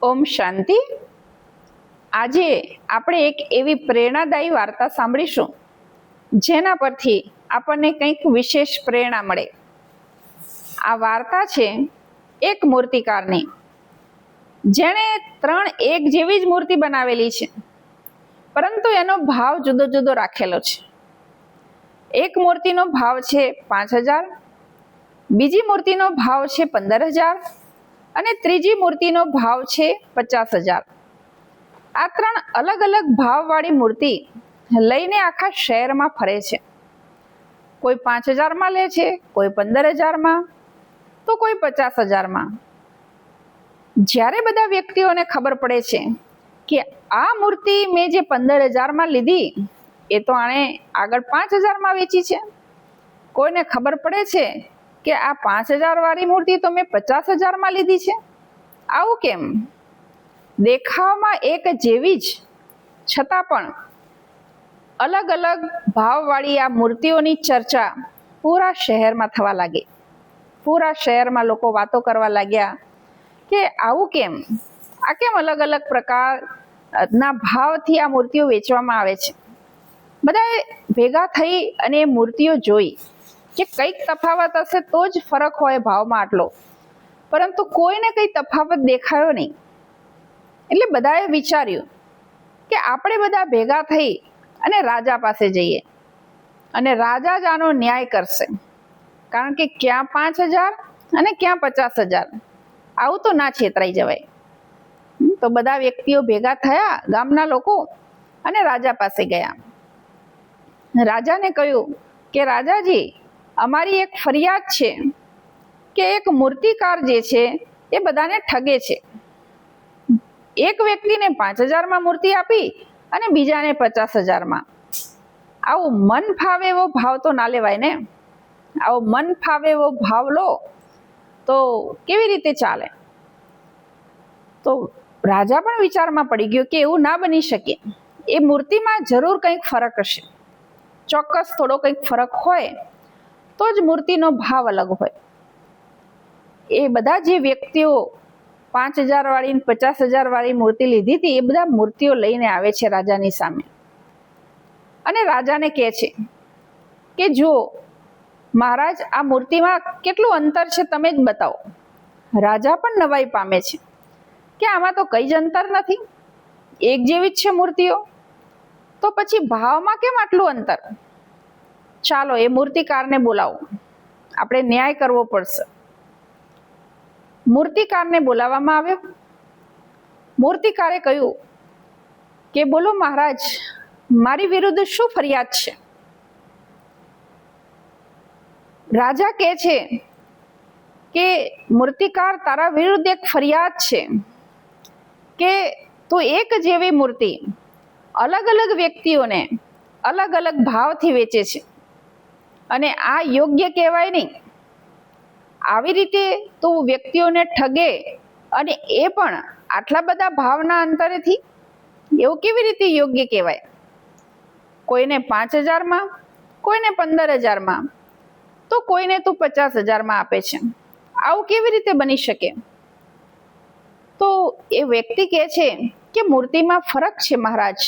ઓમ શાંતિ. આજે આપણે એક એવી પ્રેરણાદાયી વાર્તા સાંભળીશું જેના પરથી આપણને કંઈક વિશેષ પ્રેરણા મળે. આ વાર્તા છે એક મૂર્તિકારની, જેણે 3 એક જેવી જ મૂર્તિ બનાવેલી છે, પરંતુ એનો ભાવ જુદો જુદો રાખેલો છે. એક મૂર્તિનો ભાવ છે 5,000, બીજી મૂર્તિનો ભાવ છે 15,000 અને ત્રીજી મૂર્તિનો ભાવ છે 50,000. આ 3 અલગ અલગ ભાવવાળી મૂર્તિ લઈને આખા શહેરમાં ફરે છે. કોઈ 5,000માં લે છે, કોઈ 15,000માં, તો કોઈ 50,000માં. જ્યારે બધા વ્યક્તિઓને ખબર પડે છે કે આ મૂર્તિ મેં જે 15,000માં લીધી એ તો આણે આગળ 5,000માં વેચી છે, કોઈને ખબર પડે છે કે આ 5,000 વાળી મૂર્તિ તો મેં 50,000માં લીધી છે, આવું કેમ? દેખાવમાં એક જેવી જ છતાં પણ અલગ અલગ ભાવવાળી આ મૂર્તિઓની ચર્ચા પૂરા શહેરમાં થવા લાગી. પૂરા શહેરમાં લોકો વાતો કરવા લાગ્યા કે આવું કેમ, આ કેમ અલગ અલગ પ્રકારના ભાવથી આ મૂર્તિઓ વેચવામાં આવે છે. બધાએ ભેગા થઈ અને એ મૂર્તિઓ જોઈ કે કંઈક તફાવત હશે તો જ ફરક હોય ભાવમાં આટલો, પરંતુ કોઈને કંઈ તફાવત દેખાયો નહીં. એટલે બધાએ વિચાર્યું કે આપણે બધા ભેગા થઈ અને રાજા પાસે જઈએ અને રાજા જ આનો ન્યાય કરશે, કારણ કે ક્યાં 5,000 અને ક્યાં 50,000, આવું તો ના છેતરાઈ જવાય. તો બધા વ્યક્તિઓ ભેગા થયા, ગામના લોકો, અને રાજા પાસે ગયા. રાજાને કહ્યું કે રાજાજી, અમારી એક ફરિયાદ છે કે એક મૂર્તિકાર જે છે એ બધાને ઠગે છે. એક વ્યક્તિને 5,000માં મૂર્તિ આપી અને બીજાને 50,000માં. આવું મન ફાવે એવો ભાવ તો ના લેવાય ને. આવો મન ફાવે એવો ભાવ લો તો કેવી રીતે ચાલે? તો રાજા પણ વિચારમાં પડી ગયો કે એવું ના બની શકે. એ મૂર્તિમાં જરૂર કંઈક ફરક હશે, ચોક્કસ થોડો કંઈક ફરક હોય તો જ મૂર્તિનો ભાવ અલગ હોય. એ બધા જે વ્યક્તિઓ 5,000 વાળી 50,000 વાળી મૂર્તિ લીધી હતી, એ બધા મૂર્તિઓ લઈને આવે છે રાજાની સામે અને રાજાને કહે છે કે જો મહારાજ, આ મૂર્તિમાં કેટલું અંતર છે તમે જ બતાવો. રાજા પણ નવાઈ પામે છે કે આમાં તો કઈ જ અંતર નથી, એક જેવી જ છે મૂર્તિઓ, તો પછી ભાવમાં કેમ આટલું અંતર? ચાલો એ મૂર્તિકારને બોલાવો, આપણે ન્યાય કરવો પડશે. મૂર્તિકારને બોલાવવામાં આવ્યો. મૂર્તિકારે કહ્યું કે બોલો મહારાજ, મારી વિરુદ્ધ શું ફરિયાદ છે? રાજા કહે છે કે મૂર્તિકાર, તારા વિરુદ્ધ એક ફરિયાદ છે કે તું એક જેવી મૂર્તિ અલગ અલગ વ્યક્તિઓને અલગ અલગ ભાવથી વેચે છે અને આ યોગ્ય કહેવાય નહીં. આવી રીતે તું વ્યક્તિઓને ઠગે અને એ પણ આટલા બધા ભાવના અંતરેથી, એવું કેવી રીતે યોગ્ય કહેવાય? કોઈને 5,000માં, કોઈને 15,000માં, તો કોઈને તું 50,000માં આપે છે, આવું કેવી રીતે બની શકે? તો એ વ્યક્તિ કહે છે કે મૂર્તિમાં ફરક છે મહારાજ.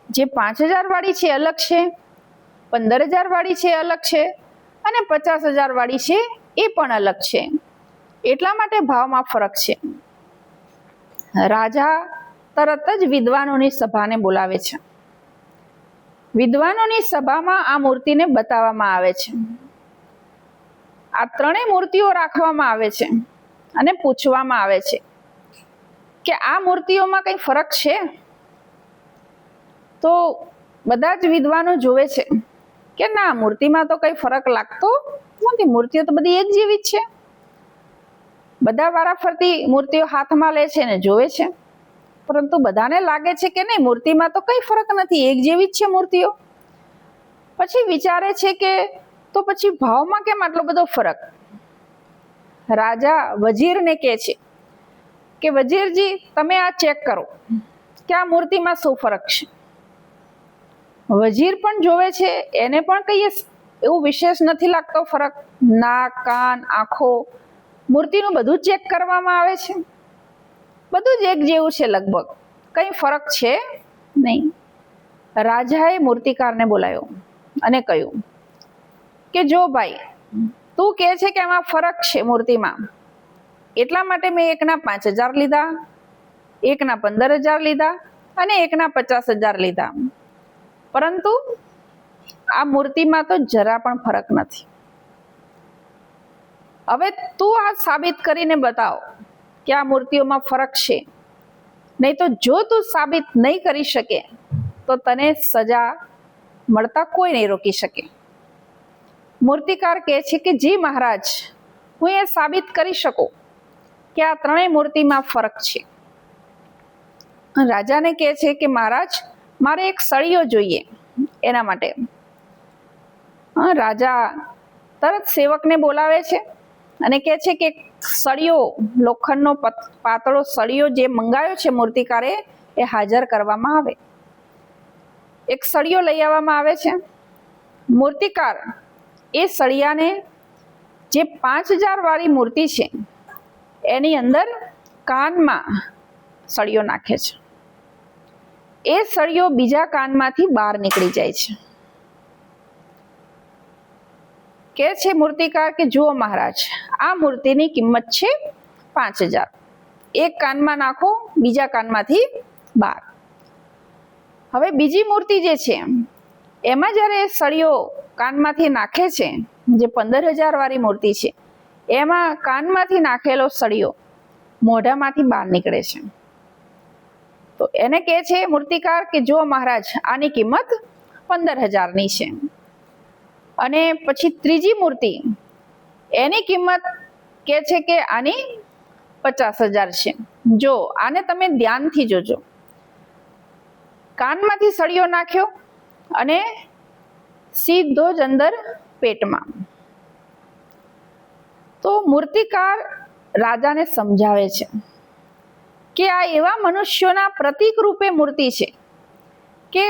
જે 5,000 વાળી છે અલગ છે, 15,000 વાળી છે અલગ છે, અને 50,000 વાળી છે એ પણ અલગ છે, એટલા માટે ભાવમાં ફરક છે. રાજા તરત જ વિદ્વાનોની સભાને બોલાવે છે. વિદ્વાનોની સભામાં આ મૂર્તિને બતાવવામાં આવે છે. આ 3 મૂર્તિઓ રાખવામાં આવે છે અને પૂછવામાં આવે છે કે આ મૂર્તિઓમાં કંઈ ફરક છે? તો બધા જ વિદ્વાનો જોવે છે કે ના, મૂર્તિમાં તો કંઈ ફરક લાગતો નથી, મૂર્તિઓ તો બધી એક જેવી જ છે. બધા વારાફરતી મૂર્તિઓ હાથમાં લે છે ને જોવે છે, પરંતુ બધાને લાગે છે કે નહીં, મૂર્તિમાં તો કંઈ ફરક નથી, એક જેવી જ છે મૂર્તિઓ. પછી વિચારે છે કે તો પછી ભાવમાં કેમ આટલો બધો ફરક? રાજા વજીરને કહે છે કે વજીરજી, તમે આ ચેક કરો કે આ મૂર્તિમાં શું ફરક છે. વજીર પણ જોવે છે, એને પણ કહીએ એવું વિશેષ નથી લાગતો ફરક. નાક, કાન, આંખો, મૂર્તિનું બધું ચેક કરવામાં આવે છે. બધું જ એક જેવું છે, લગભગ કંઈ ફરક છે નહીં. રાજાએ મૂર્તિકારને બોલાવ્યો અને કહ્યું કે જો ભાઈ, તું કહે છે કે આમાં ફરક છે મૂર્તિમાં, એટલા માટે મેં એકના 5,000 લીધા, એકના 15,000 લીધા અને એકના 50,000 લીધા, પરંતુ આ મૂર્તિમાં તો જરા પણ ફરક નથી. હવે તું આ સાબિત કરીને બતાવ કે આ મૂર્તિઓમાં ફરક છે, નહીં તો જો તું સાબિત નહીં કરી શકે તો તને સજા મળતા કોઈ નહીં રોકી શકે. મૂર્તિકાર કહે છે કે જી મહારાજ, હું એ સાબિત કરી શકું કે આ ત્રણેય મૂર્તિમાં ફરક છે. રાજાને કહે છે કે મહારાજ, મારે એક સળિયો જોઈએ, એના માટે રાજા તરત સેવકને બોલાવે છે અને કહે છે કે સળિયો, લોખંડનો પાતળો સળિયો જે મંગાયો છે મૂર્તિકારે, એ હાજર કરવામાં આવે. એક સળિયો લઈ આવવામાં આવે છે. મૂર્તિકાર એ સળિયાને, જે 5,000 વાળી મૂર્તિ છે એની અંદર કાનમાં સળિયો નાખે છે. એ સળિયો બીજા કાનમાંથી બહાર નીકળી જાય છે. કે છે મૂર્તિકાર કે જુઓ મહારાજ, આ મૂર્તિની કિંમત છે 5,000. એક કાનમાં નાખો, બીજા કાનમાંથી બહાર. હવે બીજી મૂર્તિ જે છે એમાં જ્યારે સળિયો કાનમાંથી નાખે છે, જે 15,000 વાળી મૂર્તિ છે, એમાં કાનમાંથી નાખેલો સળિયો મોઢામાંથી બહાર નીકળે છે. તો એને કહે છે મૂર્તિકાર કે જો મહારાજ, આની કિંમત 15,000ની છે. અને પછી ત્રીજી મૂર્તિ, એની કિંમત કહે છે કે આની 50,000 છે. જો આને તમે ધ્યાનથી જોજો. કાનમાંથી સળિયો નાખ્યો અને સીધો જ અંદર પેટમાં. તો મૂર્તિકાર રાજાને સમજાવે છે કે આ એવા મનુષ્યોના પ્રતીક રૂપે મૂર્તિ છે કે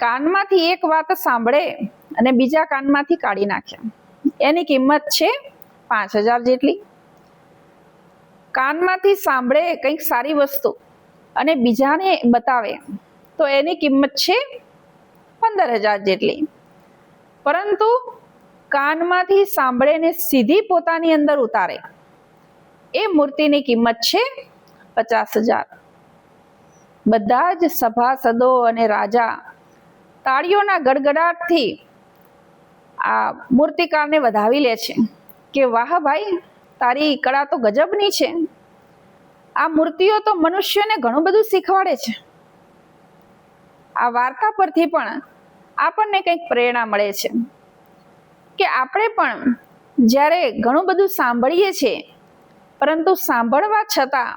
કાનમાંથી એક વાત સાંભળે અને બીજા કાનમાંથી કાઢી નાખે. એની કિંમત છે 5,000 જેટલી. કાનમાંથી સાંભળે કંઈક સારી વસ્તુ અને બીજાને બતાવે તો એની કિંમત છે 15,000 જેટલી. પરંતુ કાનમાંથી સાંભળીને સીધી પોતાની અંદર ઉતારે, એ મૂર્તિની કિંમત છે 50,000. બધા જ સભાસદો અને રાજા તાળીઓના ગડગડાટથી આ મૂર્તિકારને વધાવી લે છે કે વાહ ભાઈ, તારી કળા તો ગજબની છે. આ મૂર્તિઓ તો મનુષ્યને ઘણું બધું શીખવાડે છે. આ વાર્તા પરથી પણ આપણને કંઈક પ્રેરણા મળે છે કે આપણે પણ જ્યારે ઘણું બધું સાંભળીએ છીએ, પરંતુ સાંભળવા છતાં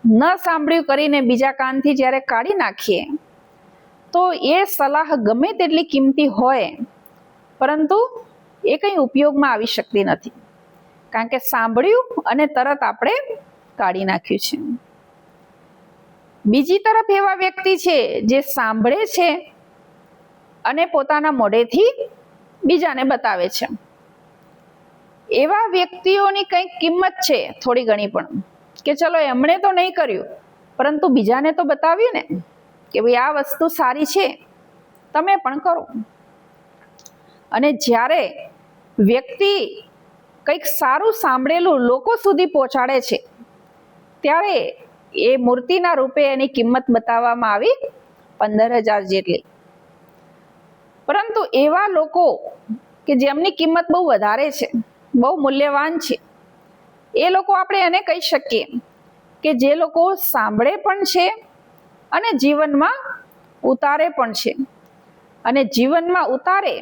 ન સાંભળ્યું કરીને બીજા કાનથી જ્યારે કાઢી નાખીએ, તો એ સલાહ ગમે તેટલી કિંમતી હોય, પરંતુ એ કંઈ ઉપયોગમાં આવી શકતી નથી, કારણ કે સાંભળ્યું અને તરત આપણે કાઢી નાખ્યું છે. બીજી તરફ એવા વ્યક્તિ છે જે સાંભળે છે અને પોતાના મોઢેથી બીજાને બતાવે છે. એવા વ્યક્તિઓની કંઈક કિંમત છે, થોડી ઘણી પણ, કે ચલો એમણે તો નહીં કર્યું, પરંતુ બીજાને તો બતાવ્યું ને કે ભાઈ આ વસ્તુ સારી છે, તમે પણ કરો. અને જ્યારે વ્યક્તિ કંઈક સારું સાંભળેલું લોકો સુધી પહોંચાડે છે, ત્યારે એ મૂર્તિના રૂપે એની કિંમત બતાવવામાં આવી 15,000 જેટલી. પરંતુ એવા લોકો કે જેમની કિંમત બહુ વધારે છે, બહુ મૂલ્યવાન છે, એ લોકો આપણે એને કહી શકીએ કે જે લોકો સાંભળે પણ છે અને જીવનમાં ઉતારે પણ છે. અને જીવનમાં ઉતારે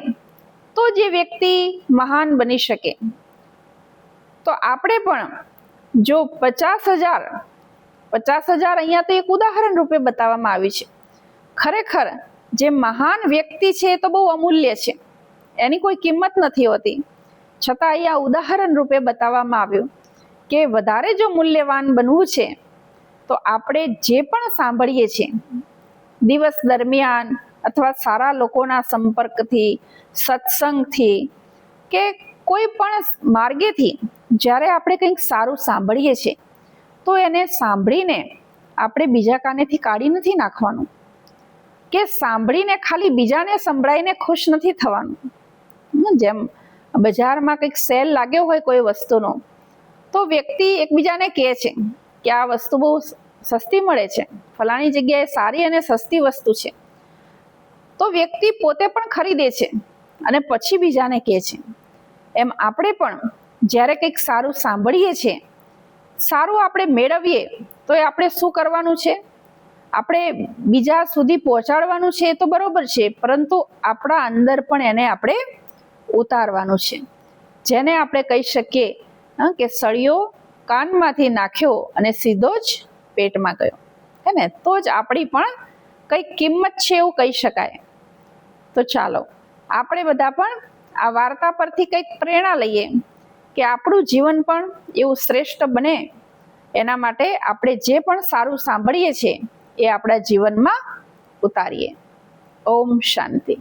તો જે વ્યક્તિ મહાન બની શકે. તો આપણે પણ જો 50,000 અહીંયા તો એક ઉદાહરણ રૂપે બતાવવામાં આવ્યું છે. ખરેખર જે મહાન વ્યક્તિ છે એ તો બહુ અમૂલ્ય છે, એની કોઈ કિંમત નથી હોતી, છતાં અહીંયા ઉદાહરણ રૂપે બતાવવામાં આવ્યું કે વધારે જો મૂલ્યવાન બનવું છે તો આપણે જે પણ સાંભળીએ છીએ દિવસ દરમિયાન, અથવા સારા લોકોના સંપર્કથી, સત્સંગથી, કે કોઈ પણ માર્ગેથી જ્યારે આપણે કંઈક સારું સાંભળીએ છીએ, તો એને સાંભળીને આપણે બીજા કાનેથી કાઢી નથી નાખવાનું, કે સાંભળીને ખાલી બીજાને સંભળાઈને ખુશ નથી થવાનું. જેમ બજારમાં કંઈક સેલ લાગ્યો હોય કોઈ વસ્તુનો, તો વ્યક્તિ એકબીજાને કહે છે કે આ વસ્તુ બહુ સસ્તી મળે છે, ફલાણી જગ્યાએ સારી અને સસ્તી વસ્તુ છે, તો વ્યક્તિ પોતે પણ ખરીદે છે અને પછી બીજાને કહે છે. એમ આપણે પણ જ્યારે કંઈક સારું સાંભળીએ છીએ, સારું આપણે મેળવીએ, તો એ આપણે શું કરવાનું છે? આપણે બીજા સુધી પહોંચાડવાનું છે, એ તો બરોબર છે, પરંતુ આપણા અંદર પણ એને આપણે ઉતારવાનું છે. જેને આપણે કહી શકીએ કે સળિયો કાનમાંથી નાખ્યો અને સીધો જ પેટમાં ગયો, હે ને? તો જ આપણી પણ કંઈક કિંમત છે એવું કહી શકાય. તો ચાલો આપણે બધા પણ આ વાર્તા પરથી કંઈક પ્રેરણા લઈએ કે આપણું જીવન પણ એવું શ્રેષ્ઠ બને. એના માટે આપણે જે પણ સારું સાંભળીએ છીએ એ આપણા જીવનમાં ઉતારીએ. ઓમ શાંતિ.